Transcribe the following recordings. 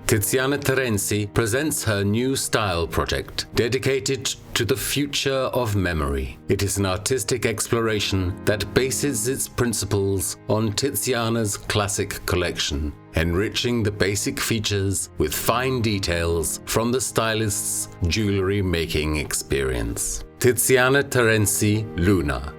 Tiziana Terenzi presents her new style project dedicated to the future of memory. It is an artistic exploration that bases its principles on Tiziana's classic collection, enriching the basic features with fine details from the stylist's jewelry-making experience. Tiziana Terenzi Luna.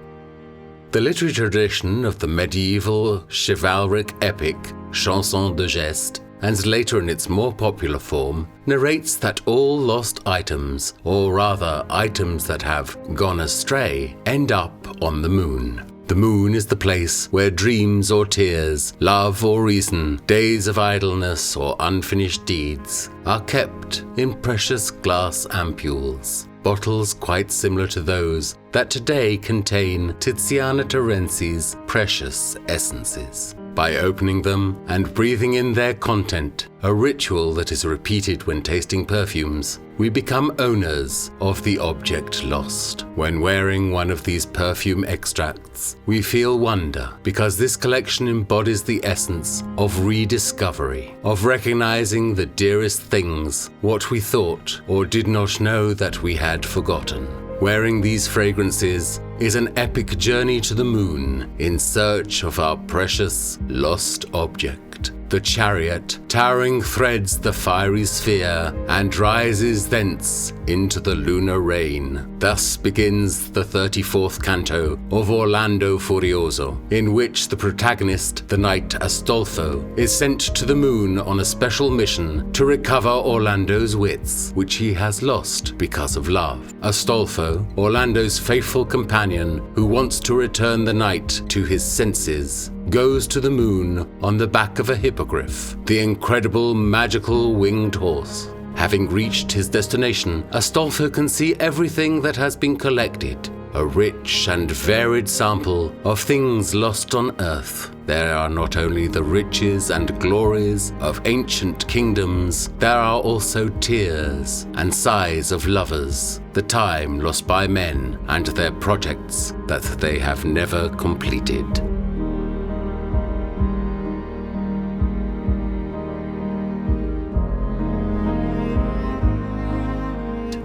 The literary tradition of the medieval chivalric epic Chanson de Geste, and later in its more popular form, narrates that all lost items, or rather items that have gone astray, end up on the moon. The moon is the place where dreams or tears, love or reason, days of idleness or unfinished deeds are kept in precious glass ampoules, bottles quite similar to those that today contain Tiziana Terenzi's precious essences. By opening them and breathing in their content, a ritual that is repeated when tasting perfumes, we become owners of the object lost. When wearing one of these perfume extracts, we feel wonder because this collection embodies the essence of rediscovery, of recognizing the dearest things, what we thought or did not know that we had forgotten. Wearing these fragrances is an epic journey to the moon in search of our precious lost object. The chariot, towering, threads the fiery sphere and rises thence into the lunar reign. Thus begins the 34th canto of Orlando Furioso, in which the protagonist, the knight Astolfo, is sent to the moon on a special mission to recover Orlando's wits, which he has lost because of love. Astolfo, Orlando's faithful companion who wants to return the knight to his senses, goes to the moon on the back of a hippogriff, the incredible magical winged horse. Having reached his destination, Astolfo can see everything that has been collected, a rich and varied sample of things lost on earth. There are not only the riches and glories of ancient kingdoms, there are also tears and sighs of lovers, the time lost by men and their projects that they have never completed.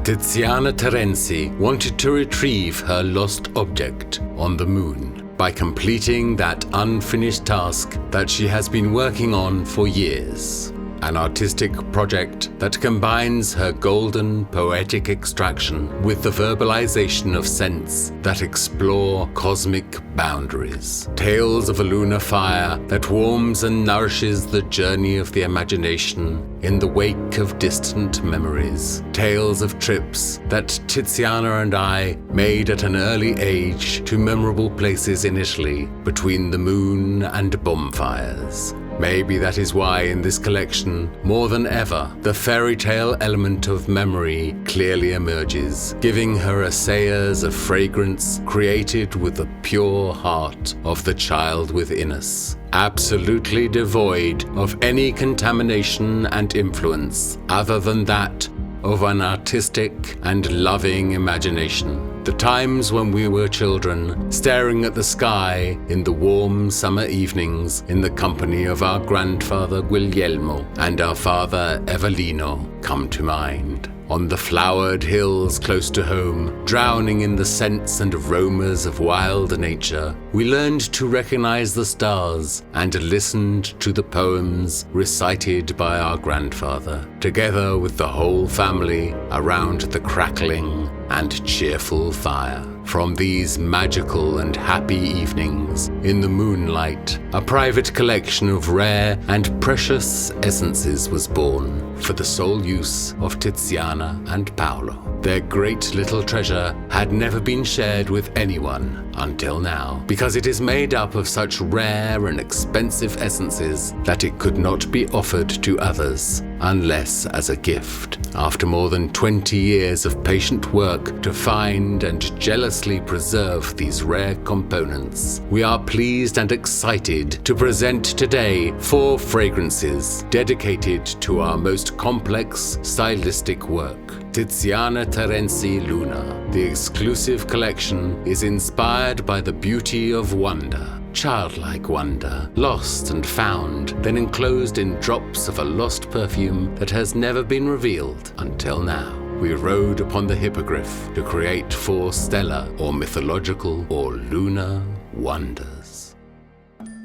Tiziana Terenzi wanted to retrieve her lost object on the moon by completing that unfinished task that she has been working on for years. An artistic project that combines her golden poetic extraction with the verbalization of scents that explore cosmic boundaries. Tales of a lunar fire that warms and nourishes the journey of the imagination in the wake of distant memories. Tales of trips that Tiziana and I made at an early age to memorable places in Italy between the moon and bonfires. Maybe that is why in this collection, more than ever, the fairy tale element of memory clearly emerges, giving her essayers a fragrance created with the pure heart of the child within us, absolutely devoid of any contamination and influence other than that of an artistic and loving imagination. The times when we were children, staring at the sky in the warm summer evenings in the company of our grandfather Guglielmo and our father Evelino, come to mind. On the flowered hills close to home, drowning in the scents and aromas of wild nature, we learned to recognize the stars and listened to the poems recited by our grandfather, together with the whole family around the crackling and cheerful fire. From these magical and happy evenings in the moonlight, a private collection of rare and precious essences was born for the sole use of Tiziana and Paolo. Their great little treasure had never been shared with anyone until now, because it is made up of such rare and expensive essences that it could not be offered to others unless as a gift. After more than 20 years of patient work to find and jealously preserve these rare components, we are pleased and excited to present today 4 fragrances dedicated to our most complex stylistic work. Tiziana Terenzi Luna. The exclusive collection is inspired by the beauty of wonder, childlike wonder, lost and found, then enclosed in drops of a lost perfume that has never been revealed until now. We rode upon the hippogriff to create 4 stellar or mythological or lunar wonders.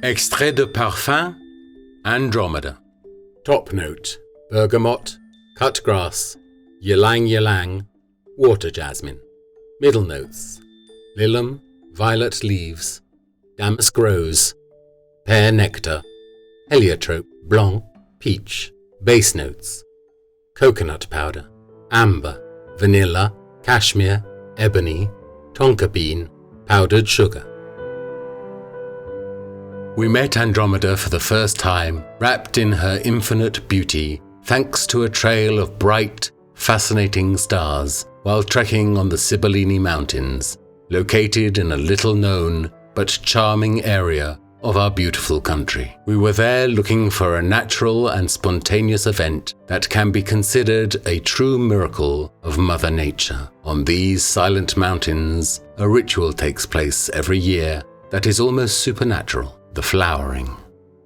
Extrait de Parfum, Andromeda. Top note, bergamot, cut grass, ylang ylang, water jasmine. Middle notes, lilium, violet leaves, damask rose, pear nectar, heliotrope, blanc, peach. Base notes, coconut powder, amber, vanilla, cashmere, ebony, tonka bean, powdered sugar. We met Andromeda for the first time, wrapped in her infinite beauty, thanks to a trail of bright, fascinating stars, while trekking on the Sibillini Mountains, located in a little-known but charming area of our beautiful country. We were there looking for a natural and spontaneous event that can be considered a true miracle of Mother Nature. On these silent mountains, a ritual takes place every year that is almost supernatural, the flowering.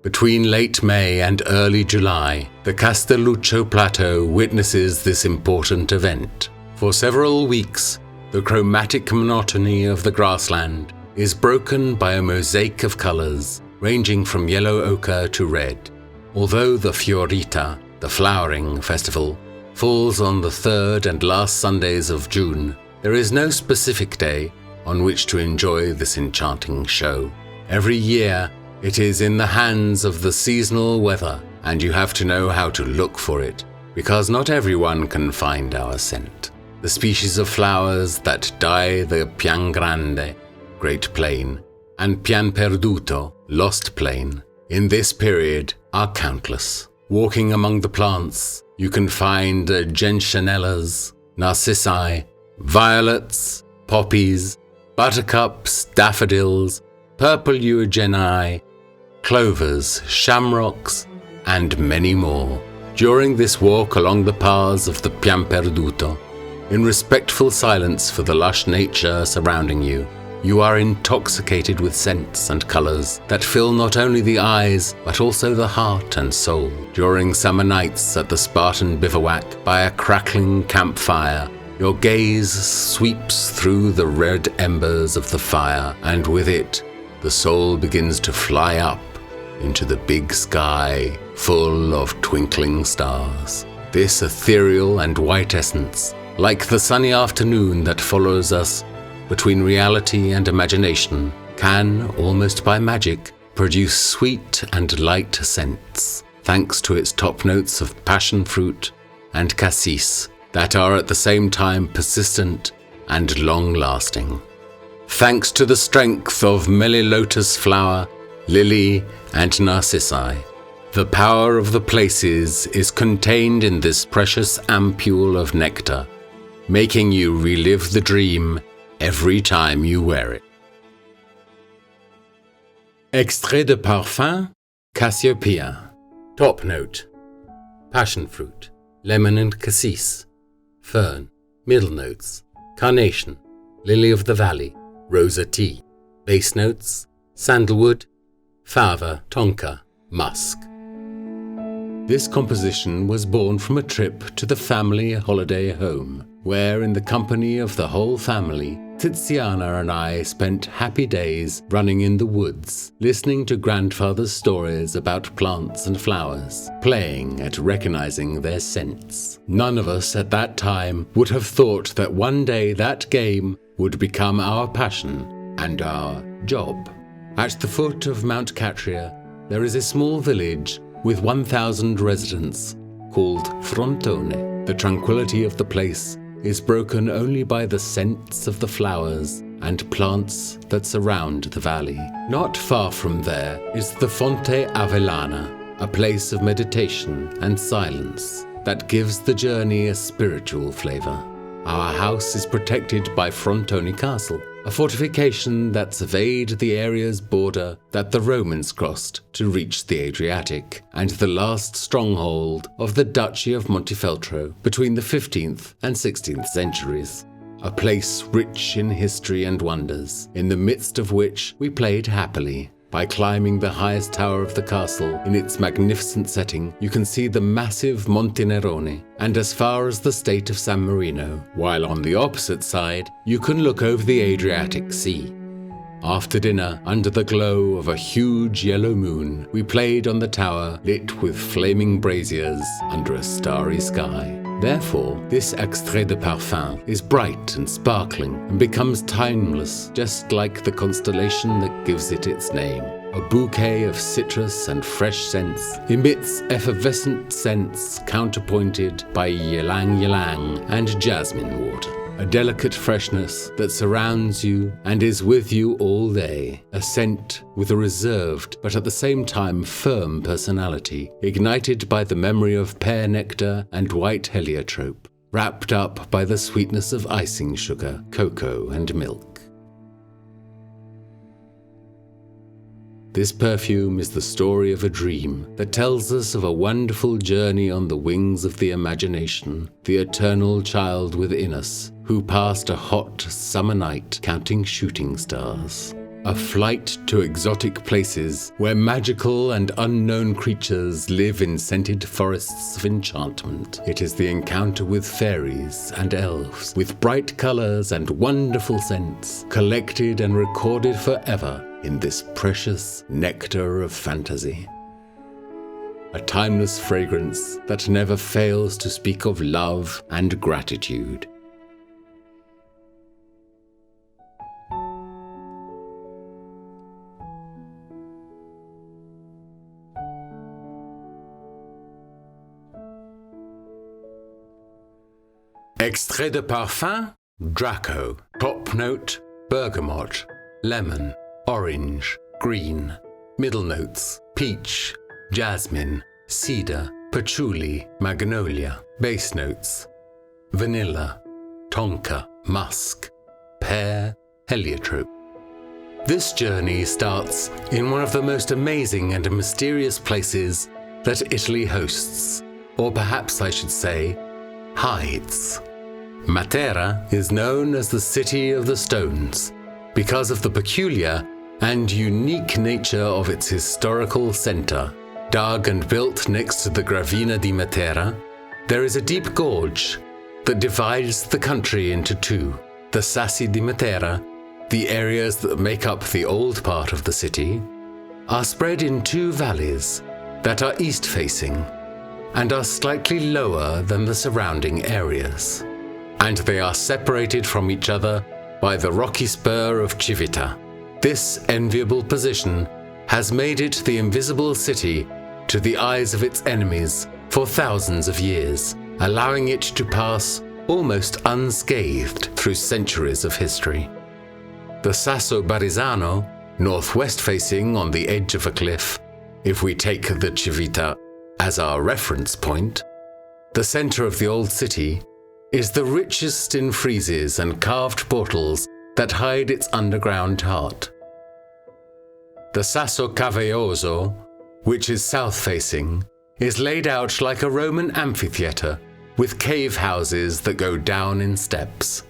Between late May and early July, the Castelluccio Plateau witnesses this important event. For several weeks, the chromatic monotony of the grassland is broken by a mosaic of colors ranging from yellow ochre to red. Although the Fiorita, the flowering festival, falls on the 3rd and last Sundays of June, there is no specific day on which to enjoy this enchanting show. Every year, it is in the hands of the seasonal weather, and you have to know how to look for it, because not everyone can find our scent. The species of flowers that dye the Pian Grande, Great Plain, and Pian Perduto, Lost Plain, in this period are countless. Walking among the plants, you can find gentianellas, narcissi, violets, poppies, buttercups, daffodils, purple eugenii, clovers, shamrocks, and many more. During this walk along the paths of the Pian Perduto, in respectful silence for the lush nature surrounding you, you are intoxicated with scents and colors that fill not only the eyes, but also the heart and soul. During summer nights at the Spartan bivouac by a crackling campfire, your gaze sweeps through the red embers of the fire, and with it, the soul begins to fly up into the big sky full of twinkling stars. This ethereal and white essence, like the sunny afternoon that follows us between reality and imagination, can, almost by magic, produce sweet and light scents, thanks to its top notes of passion fruit and cassis that are at the same time persistent and long-lasting. Thanks to the strength of melilotus flower, lily, and narcissi, the power of the places is contained in this precious ampule of nectar, making you relive the dream every time you wear it. Extrait de Parfum, Cassiopeia. Top note, passion fruit, lemon and cassis, fern. Middle notes, carnation, lily of the valley, rosa tea. Base notes, sandalwood, fava, tonka, musk. This composition was born from a trip to the family holiday home, where in the company of the whole family, Tiziana and I spent happy days running in the woods, listening to grandfather's stories about plants and flowers, playing at recognizing their scents. None of us at that time would have thought that one day that game would become our passion and our job. At the foot of Mount Catria, there is a small village with 1,000 residents called Frontone. The tranquility of the place is broken only by the scents of the flowers and plants that surround the valley. Not far from there is the Fonte Avellana, a place of meditation and silence that gives the journey a spiritual flavor. Our house is protected by Frontone Castle, a fortification that surveyed the area's border that the Romans crossed to reach the Adriatic, and the last stronghold of the Duchy of Montefeltro between the 15th and 16th centuries. A place rich in history and wonders, in the midst of which we played happily. By climbing the highest tower of the castle in its magnificent setting, you can see the massive Monte Nerone and as far as the state of San Marino, while on the opposite side, you can look over the Adriatic Sea. After dinner, under the glow of a huge yellow moon, we played on the tower lit with flaming braziers under a starry sky. Therefore, this extrait de parfum is bright and sparkling and becomes timeless, just like the constellation that gives it its name. A bouquet of citrus and fresh scents emits effervescent scents counterpointed by ylang ylang and jasmine water. A delicate freshness that surrounds you and is with you all day. A scent with a reserved but at the same time firm personality, ignited by the memory of pear nectar and white heliotrope, wrapped up by the sweetness of icing sugar, cocoa and milk. This perfume is the story of a dream that tells us of a wonderful journey on the wings of the imagination, the eternal child within us, who passed a hot summer night counting shooting stars. A flight to exotic places where magical and unknown creatures live in scented forests of enchantment. It is the encounter with fairies and elves, with bright colors and wonderful scents, collected and recorded forever in this precious nectar of fantasy. A timeless fragrance that never fails to speak of love and gratitude. Extrait de parfum, Draco. Top note, bergamot, lemon, orange, green. Middle notes, peach, jasmine, cedar, patchouli, magnolia. Base notes, vanilla, tonka, musk, pear, heliotrope. This journey starts in one of the most amazing and mysterious places that Italy hosts, or perhaps I should say, hides. Matera is known as the City of the Stones because of the peculiar and unique nature of its historical center. Dug and built next to the Gravina di Matera, there is a deep gorge that divides the country into two. The Sassi di Matera, the areas that make up the old part of the city, are spread in two valleys that are east-facing and are slightly lower than the surrounding areas. And they are separated from each other by the rocky spur of Civita. This enviable position has made it the invisible city to the eyes of its enemies for thousands of years, allowing it to pass almost unscathed through centuries of history. The Sasso Barisano, northwest facing on the edge of a cliff, if we take the Civita as our reference point, the center of the old city, is the richest in friezes and carved portals that hide its underground heart. The Sasso Caveoso, which is south-facing, is laid out like a Roman amphitheater with cave houses that go down in steps.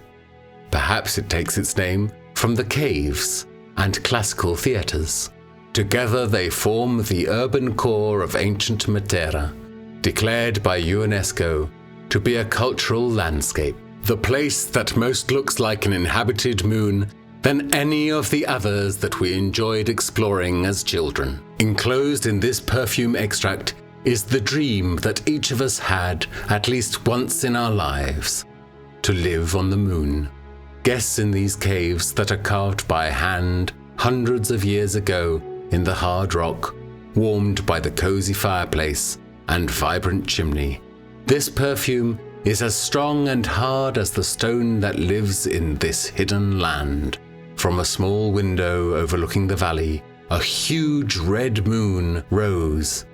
Perhaps it takes its name from the caves and classical theaters. Together they form the urban core of ancient Matera, declared by UNESCO to be a cultural landscape, the place that most looks like an inhabited moon than any of the others that we enjoyed exploring as children. Enclosed in this perfume extract is the dream that each of us had at least once in our lives, to live on the moon. Guests in these caves that are carved by hand hundreds of years ago in the hard rock, warmed by the cozy fireplace and vibrant chimney. This perfume is as strong and hard as the stone that lives in this hidden land. From a small window overlooking the valley, a huge red moon rose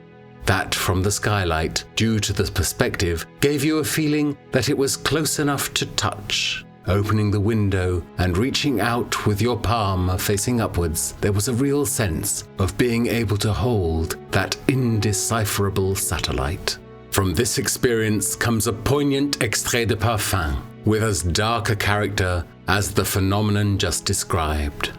that, from the skylight, due to the perspective, gave you a feeling that it was close enough to touch. Opening the window and reaching out with your palm facing upwards, there was a real sense of being able to hold that indecipherable satellite. From this experience comes a poignant extrait de parfum, with as dark a character as the phenomenon just described.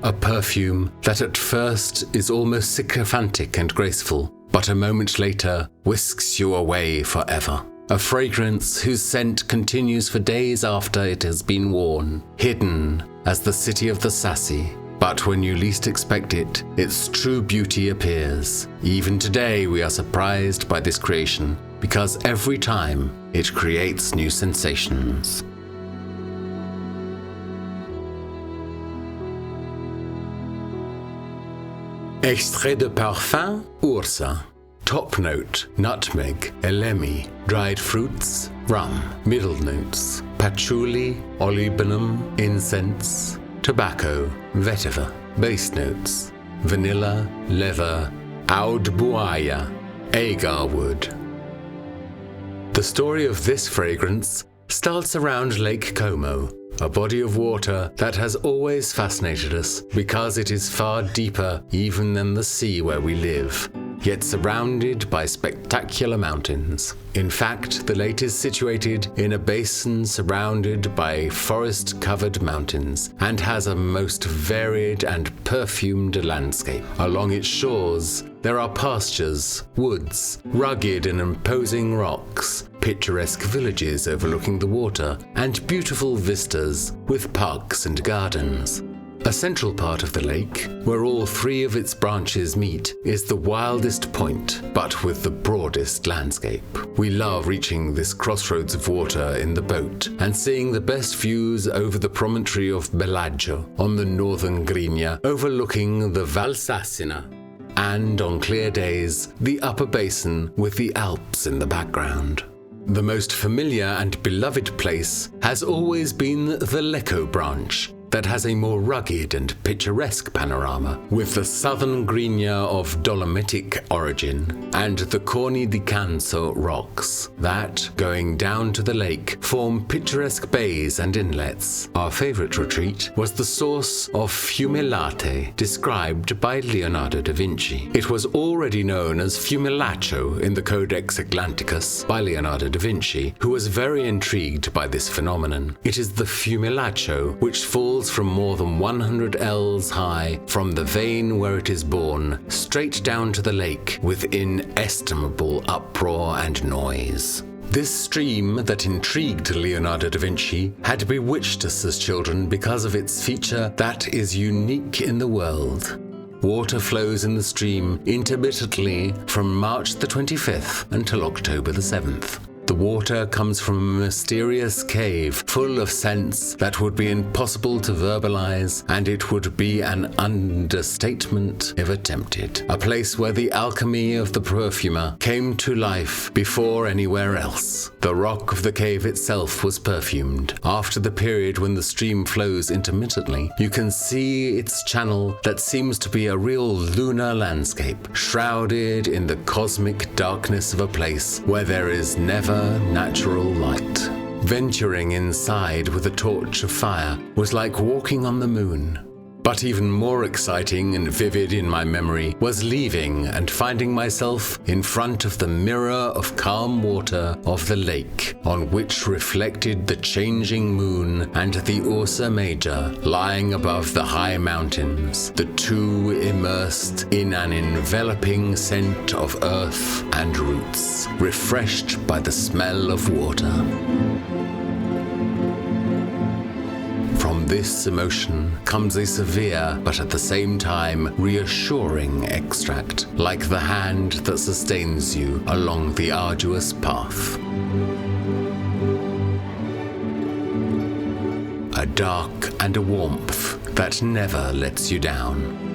A perfume that at first is almost sycophantic and graceful, but a moment later whisks you away forever. A fragrance whose scent continues for days after it has been worn, hidden as the city of the sassy. But when you least expect it, its true beauty appears. Even today we are surprised by this creation, because every time it creates new sensations. Extrait de parfum, Ursa. Top note, nutmeg, elemi, dried fruits, rum. Middle notes, patchouli, olibanum, incense, tobacco, vetiver. Base notes, vanilla, leather, oud buaya, agar wood. The story of this fragrance starts around Lake Como, a body of water that has always fascinated us because it is far deeper even than the sea where we live, yet surrounded by spectacular mountains. In fact, the lake is situated in a basin surrounded by forest-covered mountains and has a most varied and perfumed landscape. Along its shores, there are pastures, woods, rugged and imposing rocks, picturesque villages overlooking the water, and beautiful vistas with parks and gardens. A central part of the lake, where all three of its branches meet, is the wildest point, but with the broadest landscape. We love reaching this crossroads of water in the boat and seeing the best views over the promontory of Bellagio on the northern Grigna, overlooking the Valsassina, and on clear days, the upper basin with the Alps in the background. The most familiar and beloved place has always been the Lecco branch, that has a more rugged and picturesque panorama, with the southern Grigna of Dolomitic origin and the Corni di Canso rocks that, going down to the lake, form picturesque bays and inlets. Our favorite retreat was the source of Fumellate, described by Leonardo da Vinci. It was already known as Fumellaccio in the Codex Atlanticus by Leonardo da Vinci, who was very intrigued by this phenomenon. It is the Fumellaccio which falls from more than 100 ells high from the vein where it is born, straight down to the lake with inestimable uproar and noise. This stream that intrigued Leonardo da Vinci had bewitched us as children because of its feature that is unique in the world. Water flows in the stream intermittently from March the 25th until October the 7th. The water comes from a mysterious cave full of scents that would be impossible to verbalize, and it would be an understatement if attempted. A place where the alchemy of the perfumer came to life before anywhere else. The rock of the cave itself was perfumed. After the period when the stream flows intermittently, you can see its channel that seems to be a real lunar landscape, shrouded in the cosmic darkness of a place where there is never natural light. Venturing inside with a torch of fire was like walking on the moon. But even more exciting and vivid in my memory was leaving and finding myself in front of the mirror of calm water of the lake, on which reflected the changing moon and the Ursa Major lying above the high mountains, the two immersed in an enveloping scent of earth and roots, refreshed by the smell of water. From this emotion comes a severe but at the same time reassuring extract, like the hand that sustains you along the arduous path. A dark and a warmth that never lets you down.